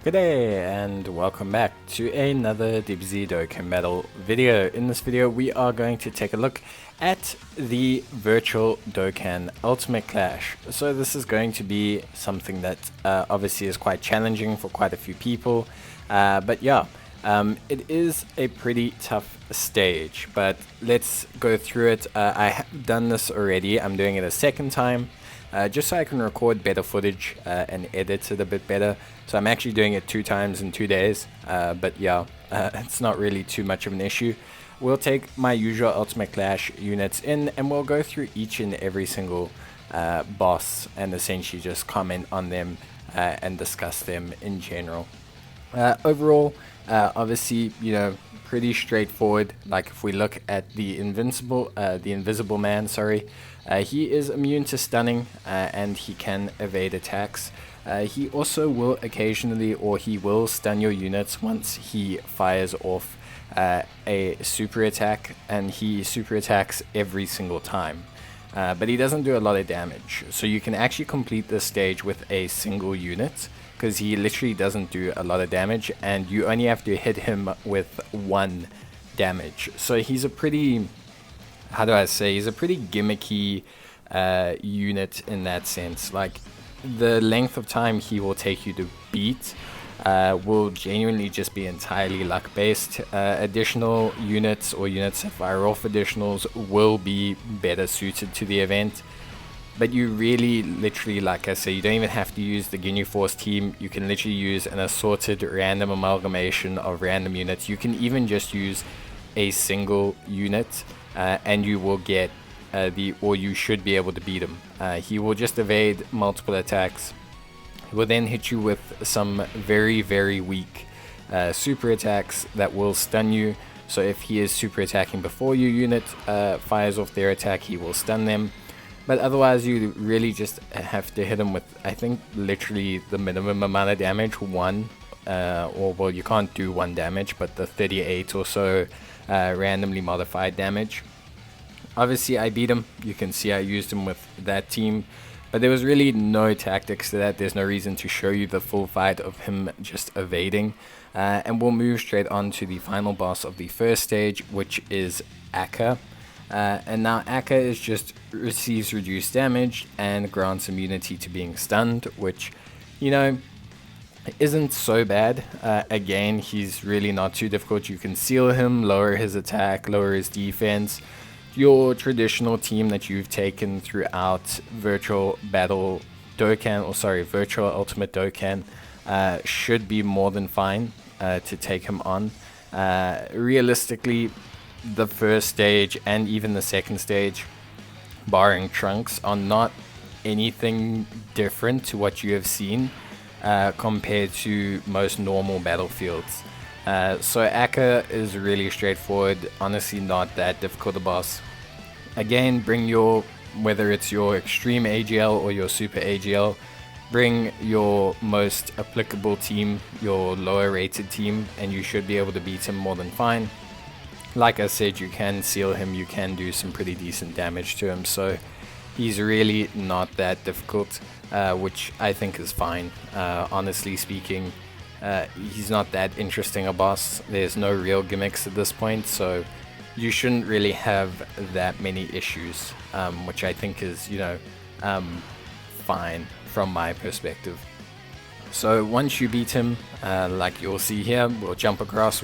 Good day and welcome back to another Dbz Dokkan Battle video. In this video we are going to take a look at the Virtual Dokkan Ultimate Clash. So this is going to be something that obviously is quite challenging for quite a few people, but yeah, it is a pretty tough stage, but let's go through it. I have done this already. I'm doing it a second time. Just so I can record better footage and edit it a bit better. So I'm actually doing it 2 times in 2 days, but yeah, it's not really too much of an issue. We'll take my usual Ultimate Clash units in and we'll go through each and every single boss and essentially just comment on them and discuss them in general. Overall, obviously, you know, pretty straightforward. Like if we look at the invisible man, sorry, he is immune to stunning and he can evade attacks. He also will occasionally, or he will stun your units once he fires off a super attack, and he super attacks every single time. But he doesn't do a lot of damage, so you can actually complete this stage with a single unit, because he literally doesn't do a lot of damage and you only have to hit him with 1 damage. So he's a pretty, how do I say, he's a pretty gimmicky unit in that sense. Like the length of time he will take you to beat will genuinely just be entirely luck based. Additional units or units that fire off additionals will be better suited to the event. But you really, literally, like I say, you don't even have to use the Ginyu Force team. You can literally use an assorted random amalgamation of random units. You can even just use a single unit and you will get or you should be able to beat him. He will just evade multiple attacks. He will then hit you with some very, very weak super attacks that will stun you. So if he is super attacking before your unit fires off their attack, he will stun them. But otherwise, you really just have to hit him with, I think, literally the minimum amount of damage, 1. Or, well, you can't do 1 damage, but the 38 or so randomly modified damage. Obviously, I beat him. You can see I used him with that team. But there was really no tactics to that. There's no reason to show you the full fight of him just evading. And we'll move straight on to the final boss of the first stage, which is Akka. And now Akka is just receives reduced damage and grants immunity to being stunned, which, you know, isn't so bad. Again, he's really not too difficult. You can seal him, lower his attack, lower his defense. Your traditional team that you've taken throughout Virtual Ultimate Dokkan should be more than fine to take him on. Realistically, the first stage and even the second stage, barring Trunks, are not anything different to what you have seen compared to most normal battlefields. So Akka is really straightforward, honestly not that difficult a boss. Again, bring your, whether it's your extreme AGL or your super AGL, bring your most applicable team, your lower rated team, and you should be able to beat him more than fine. Like I said, you can seal him, you can do some pretty decent damage to him, so he's really not that difficult, which I think is fine. Honestly speaking, he's not that interesting a boss. There's no real gimmicks at this point, so you shouldn't really have that many issues, which I think is, you know, fine from my perspective. So once you beat him, like you'll see here, we'll jump across,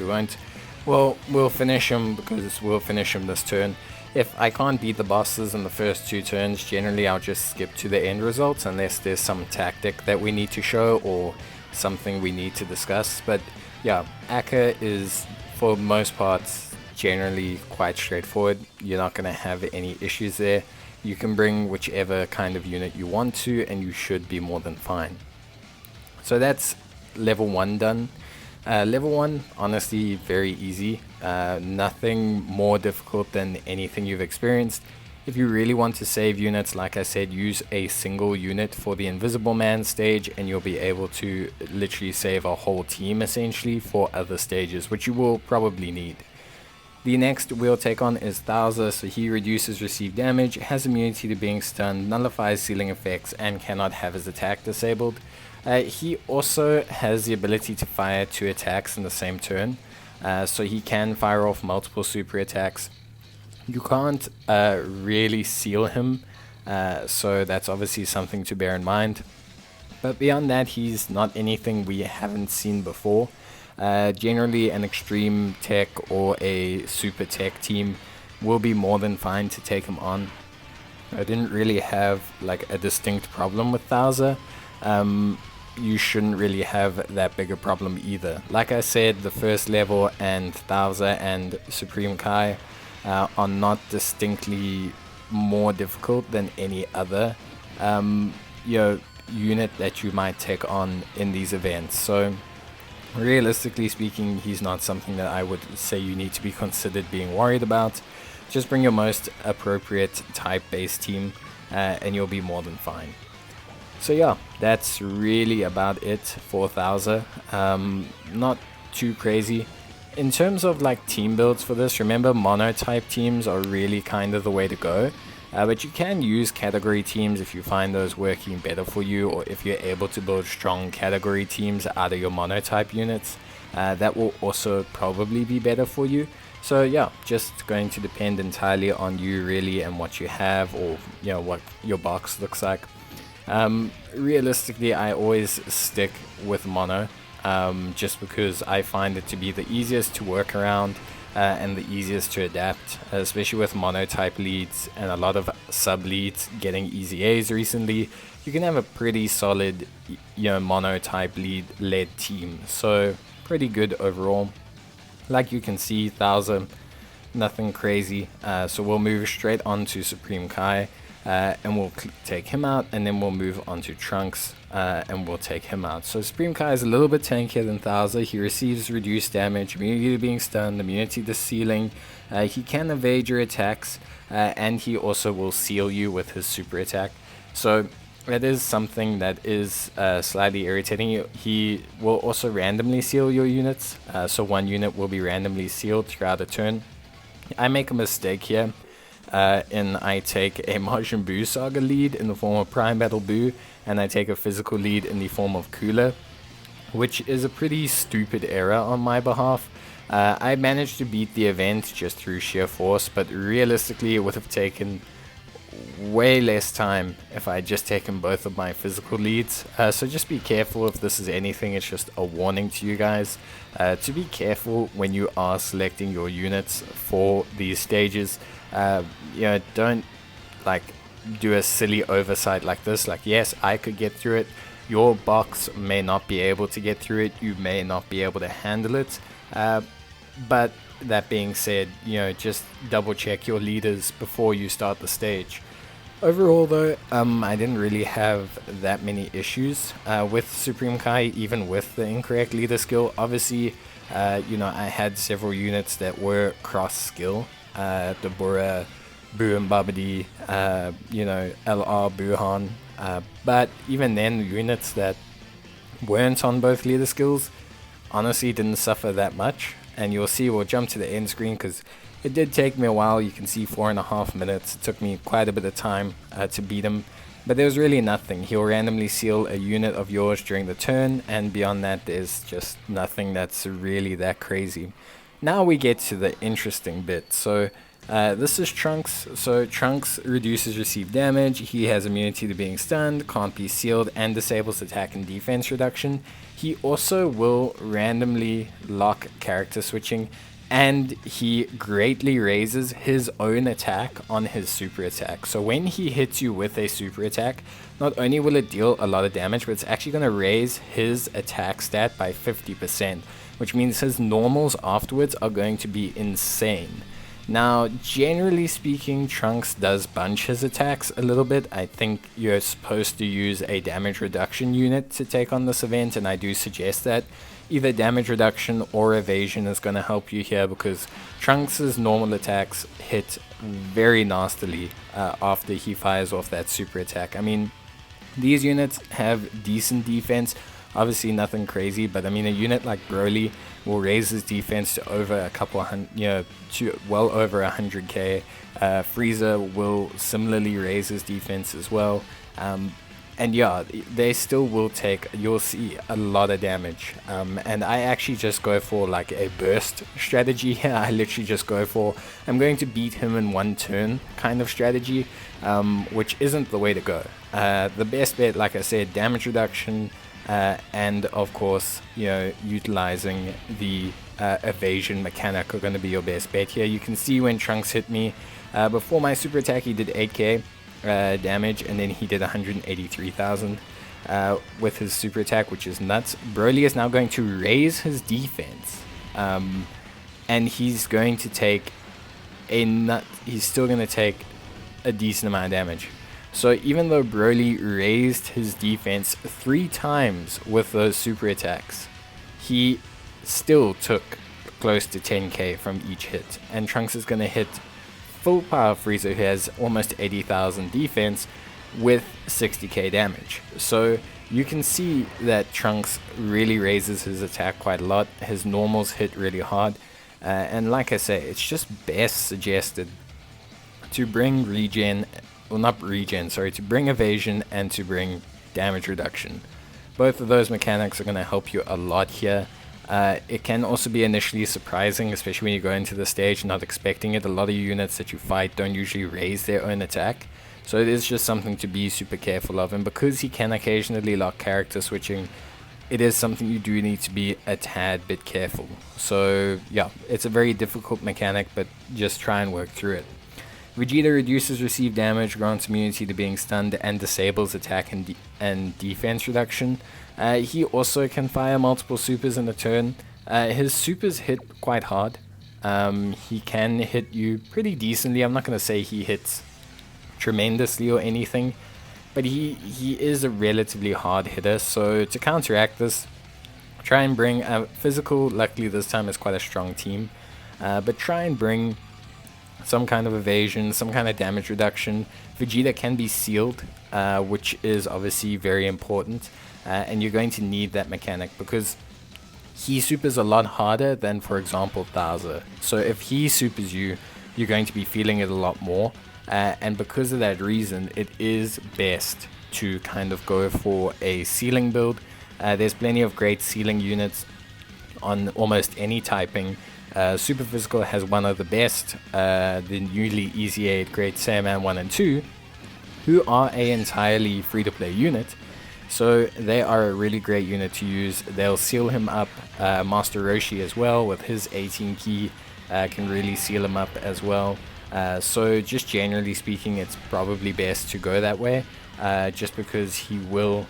we'll finish him, because we'll finish him this turn. If I can't beat the bosses in the first 2 turns, generally I'll just skip to the end results unless there's some tactic that we need to show or something we need to discuss. But yeah, Akka is, for most parts, generally quite straightforward. You're not going to have any issues there. You can bring whichever kind of unit you want to and you should be more than fine. So that's level 1 done. Level 1, honestly, very easy. Nothing more difficult than anything you've experienced. If you really want to save units, like I said, use a single unit for the Invisible Man stage and you'll be able to literally save a whole team essentially for other stages, which you will probably need. The next we'll take on is Thousa, so he reduces received damage, has immunity to being stunned, nullifies sealing effects, and cannot have his attack disabled. He also has the ability to fire 2 attacks in the same turn, so he can fire off multiple super attacks. You can't really seal him, so that's obviously something to bear in mind. But beyond that, he's not anything we haven't seen before. Generally, an extreme tech or a super tech team will be more than fine to take him on. I didn't really have like a distinct problem with Thouser. You shouldn't really have that big a problem either. Like I said, the first level and Thouser and Supreme Kai are not distinctly more difficult than any other unit that you might take on in these events. So realistically speaking, he's not something that I would say you need to be considered being worried about. Just bring your most appropriate type-based team and you'll be more than fine. So yeah, that's really about it for Thouser. Not too crazy. In terms of like team builds for this, remember mono-type teams are really kind of the way to go. But you can use category teams if you find those working better for you, or if you're able to build strong category teams out of your monotype units. That will also probably be better for you. So yeah, just going to depend entirely on you really and what you have, or what your box looks like. Realistically, I always stick with mono, just because I find it to be the easiest to work around. And the easiest to adapt, especially with monotype leads and a lot of sub leads getting easy A's recently. You can have a pretty solid monotype lead led team, so pretty good overall. Like you can see, Thouser, nothing crazy. So we'll move straight on to Supreme Kai, and we'll take him out, and then we'll move on to Trunks, and we'll take him out. So Supreme Kai is a little bit tankier than Thouser. He receives reduced damage, immunity to being stunned, immunity to sealing. He can evade your attacks, and he also will seal you with his super attack. So that is something that is slightly irritating. He will also randomly seal your units, so one unit will be randomly sealed throughout a turn. I make a mistake here. And I take a Majin Buu Saga lead in the form of Prime Battle Buu, and I take a physical lead in the form of Cooler, which is a pretty stupid error on my behalf. I managed to beat the event just through sheer force, but realistically it would have taken way less time if I had just taken both of my physical leads. So just be careful if this is anything. It's just a warning to you guys to be careful when you are selecting your units for these stages. Don't like do a silly oversight like this. Like, yes, I could get through it. Your box may not be able to get through it. You may not be able to handle it. But that being said, just double check your leaders before you start the stage. Overall though, I didn't really have that many issues with Supreme Kai, even with the incorrect leader skill. Obviously, I had several units that were cross skill. Deborah, Boo and Babidi, LR, Buhan. But even then, units that weren't on both leader skills honestly didn't suffer that much. And you'll see, we'll jump to the end screen because it did take me a while. You can see 4.5 minutes. It took me quite a bit of time to beat him. But there's really nothing. He'll randomly seal a unit of yours during the turn, and beyond that, there's just nothing that's really that crazy. Now we get to the interesting bit. So this is Trunks. So Trunks reduces received damage. He has immunity to being stunned, can't be sealed, and disables attack and defense reduction. He also will randomly lock character switching, and he greatly raises his own attack on his super attack. So when he hits you with a super attack, not only will it deal a lot of damage, but it's actually going to raise his attack stat by 50%. Which means his normals afterwards are going to be insane. Now, generally speaking, Trunks does bunch his attacks a little bit. I think you're supposed to use a damage reduction unit to take on this event, and I do suggest that. Either damage reduction or evasion is going to help you here, because Trunks' normal attacks hit very nastily after he fires off that super attack. I mean, these units have decent defense. Obviously nothing crazy, but I mean, a unit like Broly will raise his defense to over a couple hundred, to well over 100k. Frieza will similarly raise his defense as well. And yeah, they still will take, you'll see a lot of damage. And I actually just go for like a burst strategy here. I literally just go for, I'm going to beat him in one turn kind of strategy, which isn't the way to go. The best bet, like I said, damage reduction, and of course, you know, utilizing the evasion mechanic are going to be your best bet here. You can see when Trunks hit me, before my super attack he did 8k. Damage, and then he did 183,000 with his super attack, which is nuts. Broly is now going to raise his defense, and he's going to take he's still going to take a decent amount of damage. So even though Broly raised his defense 3 times with those super attacks, he still took close to 10k from each hit, and Trunks is going to hit full power Frieza, who has almost 80,000 defense with 60k damage. So you can see that Trunks really raises his attack quite a lot. His normals hit really hard, and like I say, it's just best suggested to bring regen, well not regen, sorry, to bring evasion and to bring damage reduction. Both of those mechanics are going to help you a lot here. It can also be initially surprising, especially when you go into the stage not expecting it. A lot of units that you fight don't usually raise their own attack, so it is just something to be super careful of. And because he can occasionally lock character switching, it is something you do need to be a tad bit careful. So yeah, it's a very difficult mechanic, but just try and work through it. Vegeta reduces received damage, grants immunity to being stunned, and disables attack and defense reduction. He also can fire multiple supers in a turn. His supers hit quite hard. He can hit you pretty decently. I'm not going to say he hits tremendously or anything, but he is a relatively hard hitter. So to counteract this, try and bring physical. Luckily this time is quite a strong team, but try and bring some kind of evasion, some kind of damage reduction. Vegeta can be sealed, which is obviously very important, and you're going to need that mechanic because he supers a lot harder than, for example, Dbz. So if he supers you, you're going to be feeling it a lot more, and because of that reason, it is best to kind of go for a sealing build. There's plenty of great sealing units on almost any typing. Super Physical has one of the best, the newly Easy 8 Great Saiyaman 1 and 2, who are a entirely free-to-play unit, so they are a really great unit to use. They'll seal him up. Master Roshi as well with his 18 key can really seal him up as well. So just generally speaking, it's probably best to go that way, just because he will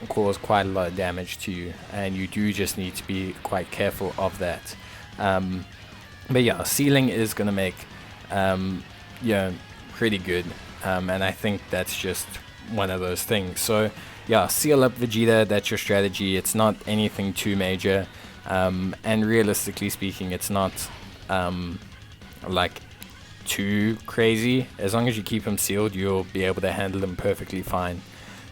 cause quite a lot of damage to you, and you do just need to be quite careful of that. But yeah, sealing is going to make yeah, pretty good, and I think that's just one of those things. So yeah, seal up Vegeta, that's your strategy. It's not anything too major, and realistically speaking, it's not like too crazy. As long as you keep him sealed, you'll be able to handle him perfectly fine.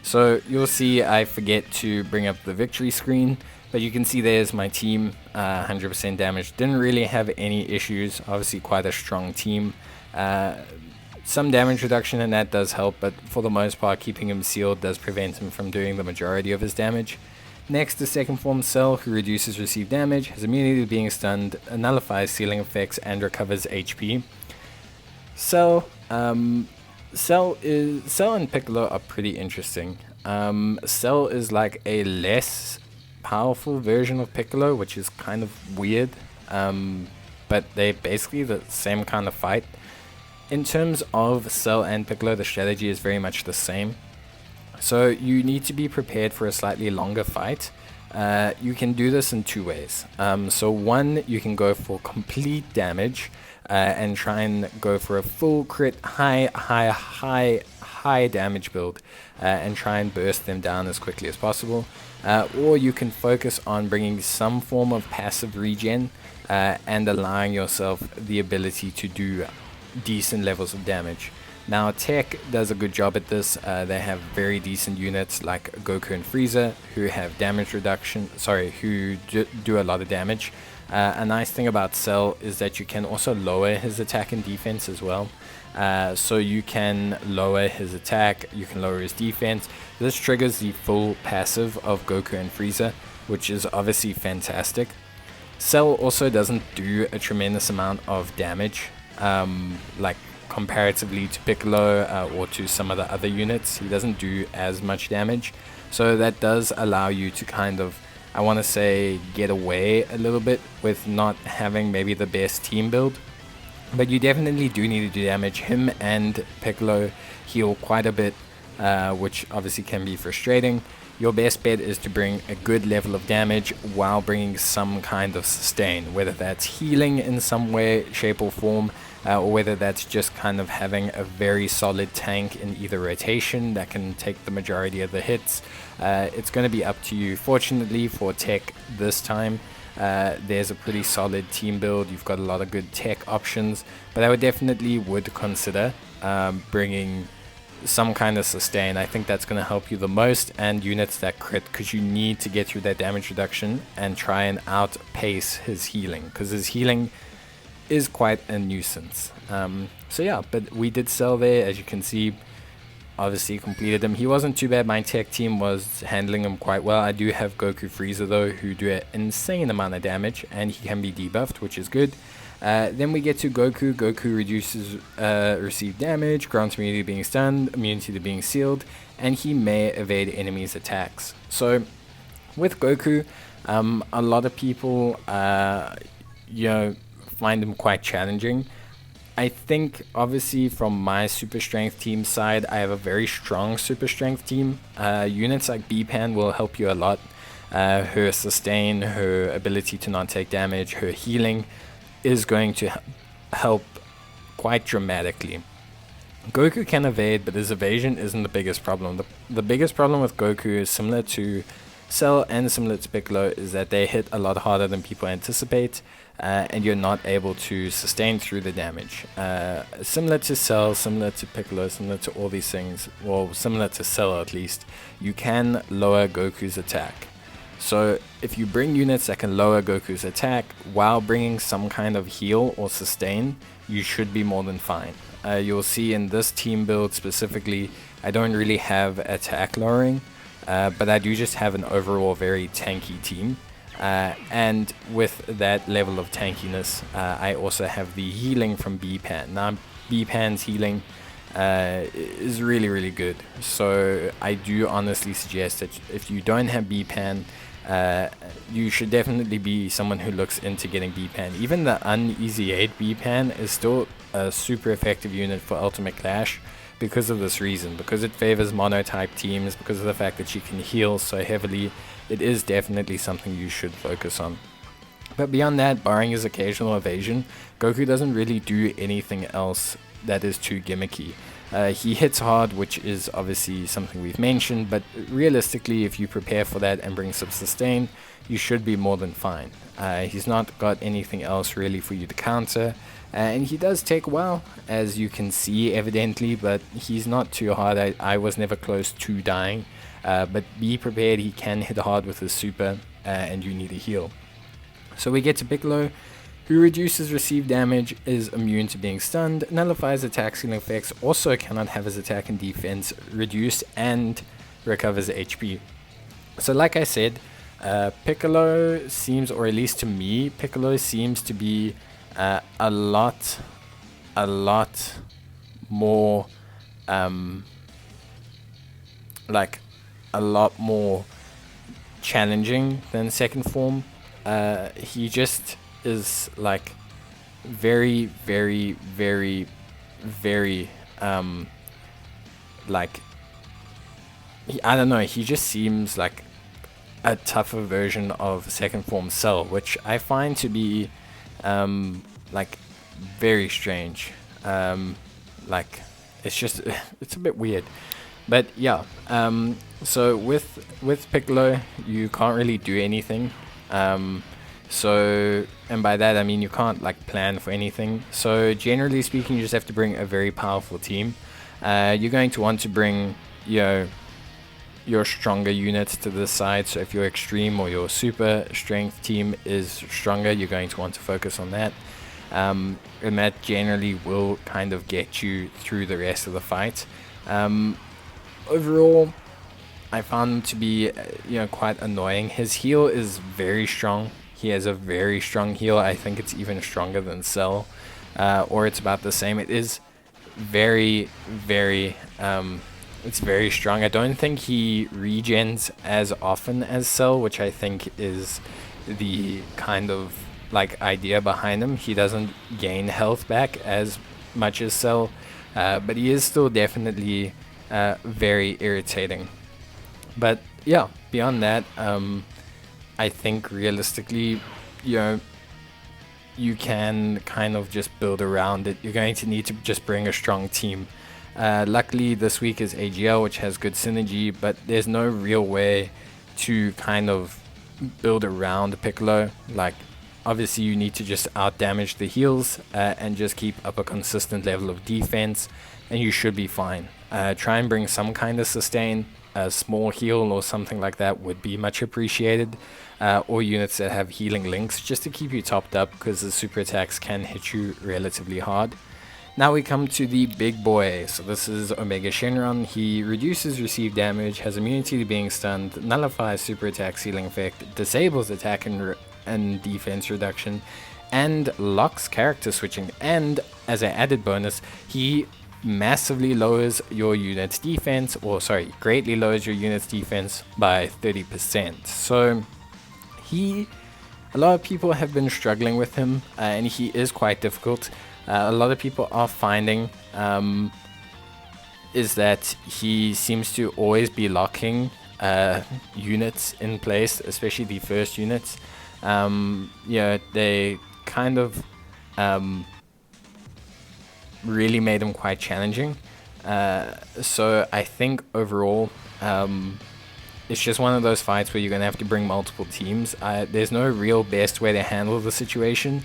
So you'll see I forget to bring up the victory screen, but you can see there's my team, 100% damage. Didn't really have any issues. Obviously quite a strong team. Some damage reduction in that does help, but for the most part keeping him sealed does prevent him from doing the majority of his damage. Next, the second form Cell, who reduces received damage, has immunity to being stunned, nullifies sealing effects, and recovers HP. Cell and Piccolo are pretty interesting. Cell is like a less powerful version of Piccolo, which is kind of weird, but they're basically the same kind of fight. In terms of Cell and Piccolo, the strategy is very much the same. So you need to be prepared for a slightly longer fight. You can do this in two ways. So one, you can go for complete damage and try and go for a full crit high damage build and try and burst them down as quickly as possible. Or you can focus on bringing some form of passive regen and allowing yourself the ability to do decent levels of damage. Now Tech does a good job at this. They have very decent units like Goku and Frieza who have damage reduction, who do a lot of damage. A nice thing about Cell is that you can also lower his attack and defense as well. So you can lower his attack, you can lower his defense. This triggers the full passive of Goku and Frieza, which is obviously fantastic. Cell also doesn't do a tremendous amount of damage, like comparatively to Piccolo or to some of the other units. He doesn't do as much damage, so that does allow you to kind of, I want to say, get away a little bit with not having maybe the best team build. But you definitely do need to do damage. Him and Piccolo heal quite a bit, which obviously can be frustrating. Your best bet is to bring a good level of damage while bringing some kind of sustain, whether that's healing in some way, shape or form, or whether that's just kind of having a very solid tank in either rotation that can take the majority of the hits. It's going to be up to you. Fortunately for tech this time, there's a pretty solid team build. You've got a lot of good tech options, but I would definitely consider bringing some kind of sustain. I think that's going to help you the most, and units that crit, because you need to get through that damage reduction and try and outpace his healing, because his healing is quite a nuisance. So yeah, but we did Cell there, as you can see. Obviously completed him. He wasn't too bad. My tech team was handling him quite well. I do have Goku Frieza though, who do an insane amount of damage, and he can be debuffed, which is good. Then we get to Goku. Goku reduces received damage, grants immunity to being stunned, immunity to being sealed, and he may evade enemies' attacks. So with Goku, a lot of people find him quite challenging. I think obviously from my super strength team side, I have a very strong super strength team. Units like B-Pan will help you a lot. Her sustain, her ability to not take damage, her healing is going to help quite dramatically. Goku can evade, but his evasion isn't the biggest problem. The biggest problem with Goku is similar to Cell and similar to Piccolo, is that they hit a lot harder than people anticipate, and you're not able to sustain through the damage. Similar to Cell, similar to Piccolo, similar to all these things, well, similar to Cell at least, you can lower Goku's attack. So if you bring units that can lower Goku's attack while bringing some kind of heal or sustain, you should be more than fine. You'll see in this team build specifically, I don't really have attack lowering, but I do just have an overall very tanky team. And with that level of tankiness, I also have the healing from B-Pan. Now, B-Pan's healing is really, really good. So I do honestly suggest that if you don't have B-Pan, you should definitely be someone who looks into getting B-Pan. Even the Uneasy 8 B-Pan is still a super effective unit for Ultimate Clash because of this reason, because it favors mono-type teams, because of the fact that you can heal so heavily. It is definitely something you should focus on. But beyond that, barring his occasional evasion, Goku doesn't really do anything else that is too gimmicky. He hits hard, which is obviously something we've mentioned, but realistically, if you prepare for that and bring some sustain, you should be more than fine. He's not got anything else really for you to counter, and he does take a while, as you can see evidently, but he's not too hard. I was never close to dying, but be prepared, he can hit hard with his super, and you need a heal. So we get to Piccolo, who reduces received damage, is immune to being stunned, nullifies attack ceiling effects, also cannot have his attack and defense reduced, and recovers HP. So like I said, Piccolo seems, or at least to me, Piccolo seems to be a lot more, like a lot more challenging than second form. He just is like very like, I don't know, he just seems like a tougher version of second form Cell, which I find to be like very strange. Like it's just it's a bit weird. But yeah, so with Piccolo, you can't really do anything. So, and by that I mean you can't like plan for anything. So generally speaking, you just have to bring a very powerful team. You're going to want to bring, you know, your stronger units to this side. So if your extreme or your super strength team is stronger, you're going to want to focus on that. And that generally will kind of get you through the rest of the fight. Overall, I found him to be, quite annoying. His heal is very strong. He has a very strong heal. I think it's even stronger than Cell, or it's about the same. It is very, very, it's very strong. I don't think he regens as often as Cell, which I think is the kind of like idea behind him. He doesn't gain health back as much as Cell, but he is still definitely very irritating. But yeah, beyond that, I think realistically, you can kind of just build around it. You're going to need to just bring a strong team. Luckily, this week is AGL, which has good synergy, but there's no real way to kind of build around Piccolo. Like, obviously, you need to just out-damage the heals and just keep up a consistent level of defense, and you should be fine. Try and bring some kind of sustain. A small heal or something like that would be much appreciated, or units that have healing links just to keep you topped up, because the super attacks can hit you relatively hard. Now we come to the big boy. So this is Omega Shenron. He reduces received damage, has immunity to being stunned, nullifies super attack ceiling effect, disables attack and defense reduction, and locks character switching. And as an added bonus, he massively lowers your unit's defense, or sorry, greatly lowers your unit's defense by 30%. So a lot of people have been struggling with him, and he is quite difficult. A lot of people are finding is that he seems to always be locking units in place, especially the first units. They kind of really made him quite challenging. So I think overall, it's just one of those fights where you're going to have to bring multiple teams. There's no real best way to handle the situation.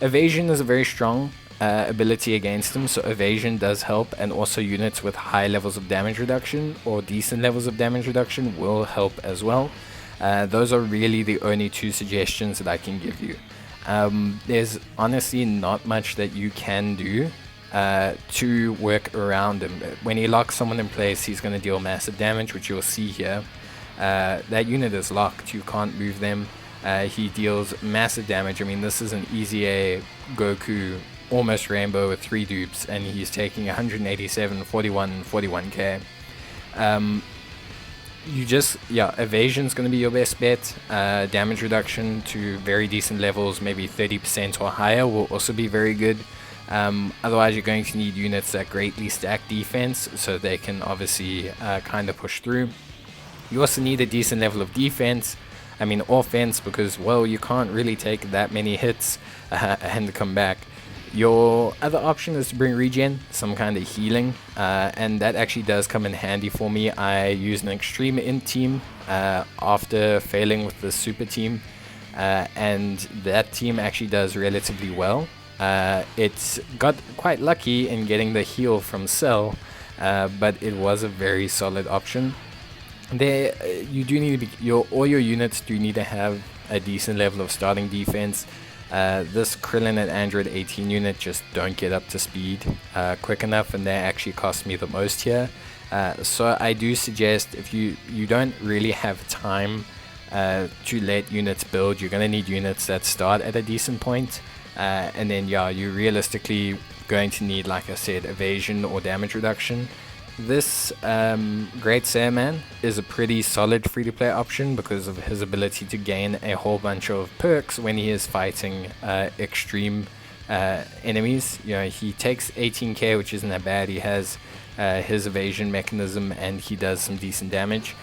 Evasion is a very strong ability against him, so evasion does help, and also units with high levels of damage reduction or decent levels of damage reduction will help as well. Those are really the only two suggestions that I can give you. There's honestly not much that you can do to work around him. When he locks someone in place, he's going to deal massive damage, which you'll see here. That unit is locked, you can't move them. He deals massive damage. I mean, this is an easy A Goku almost rainbow with 3 dupes, and he's taking 187, 41, and 41k. Evasion's going to be your best bet. Damage reduction to very decent levels, maybe 30% or higher, will also be very good. Otherwise, you're going to need units that greatly stack defense, so they can obviously kind of push through. You also need a decent level of defense. I mean, offense, because, well, you can't really take that many hits and come back. Your other option is to bring regen, some kind of healing, and that actually does come in handy for me. I use an extreme int team after failing with the super team, and that team actually does relatively well. It's got quite lucky in getting the heal from Cell, but it was a very solid option. There, you do need to be, all your units do need to have a decent level of starting defense. This Krillin and Android 18 unit just don't get up to speed quick enough, and they actually cost me the most here. So I do suggest, if you don't really have time to let units build, you're going to need units that start at a decent point. And then, you're realistically going to need, like I said, evasion or damage reduction. This Great Saiyaman is a pretty solid free-to-play option because of his ability to gain a whole bunch of perks when he is fighting extreme enemies. He takes 18k, which isn't that bad. He has his evasion mechanism, and he does some decent damage.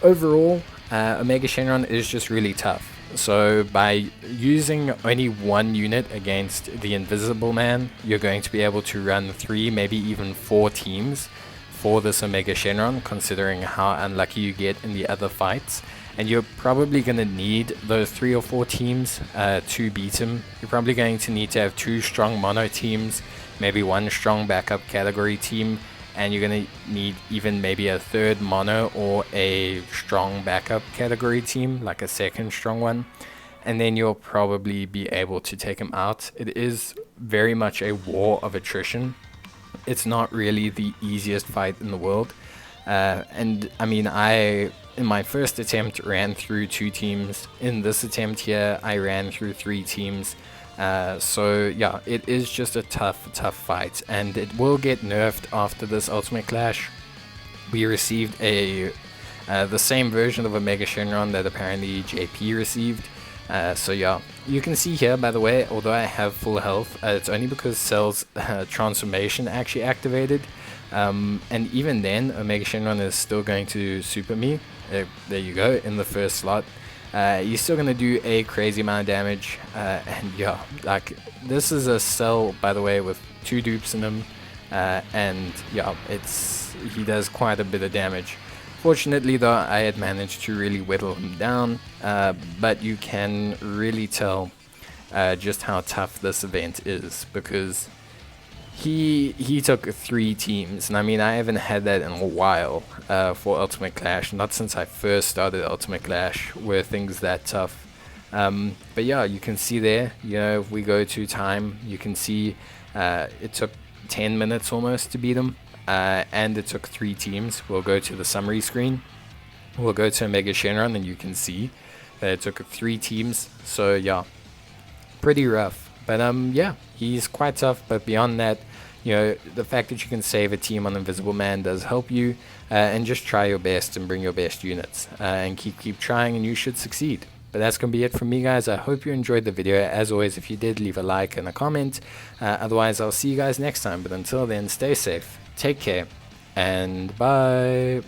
Overall, Omega Shenron is just really tough. So by using only one unit against the Invisible Man, you're going to be able to run 3, maybe even 4 teams for this Omega Shenron, considering how unlucky you get in the other fights. And you're probably going to need those 3 or 4 teams to beat him. You're probably going to need to have 2 strong mono teams, maybe 1 strong backup category team, and you're gonna need even maybe a third mono or a strong backup category team, like a second strong one, and then you'll probably be able to take him out. It is very much a war of attrition. It's not really the easiest fight in the world. And I mean, I, in my first attempt, ran through 2 teams. In this attempt here, I ran through 3 teams. So yeah, it is just a tough fight, and it will get nerfed after this Ultimate Clash. We received the same version of a Mega Shenron that apparently JP received. So yeah, you can see here, by the way, although I have full health, it's only because Cell's transformation actually activated. And even then, Omega Shenron is still going to super me. There you go, in the first slot. You're still going to do a crazy amount of damage. And yeah, like, this is a Cell, by the way, with 2 dupes in him. And yeah, he does quite a bit of damage. Fortunately though, I had managed to really whittle him down, but you can really tell just how tough this event is, because he took 3 teams, and I mean, I haven't had that in a while for Ultimate Clash, not since I first started Ultimate Clash were things that tough. But yeah, you can see there, you know, if we go to time, you can see it took 10 minutes almost to beat him. And it took 3 teams. We'll go to the summary screen. We'll go to Mega Shenron, and you can see that it took 3 teams. So yeah, pretty rough. But yeah, he's quite tough. But beyond that, you know, the fact that you can save a team on Invisible Man does help you. And just try your best and bring your best units. And keep trying, and you should succeed. But that's going to be it from me, guys. I hope you enjoyed the video. As always, if you did, leave a like and a comment. Otherwise, I'll see you guys next time. But until then, stay safe. Take care, and bye.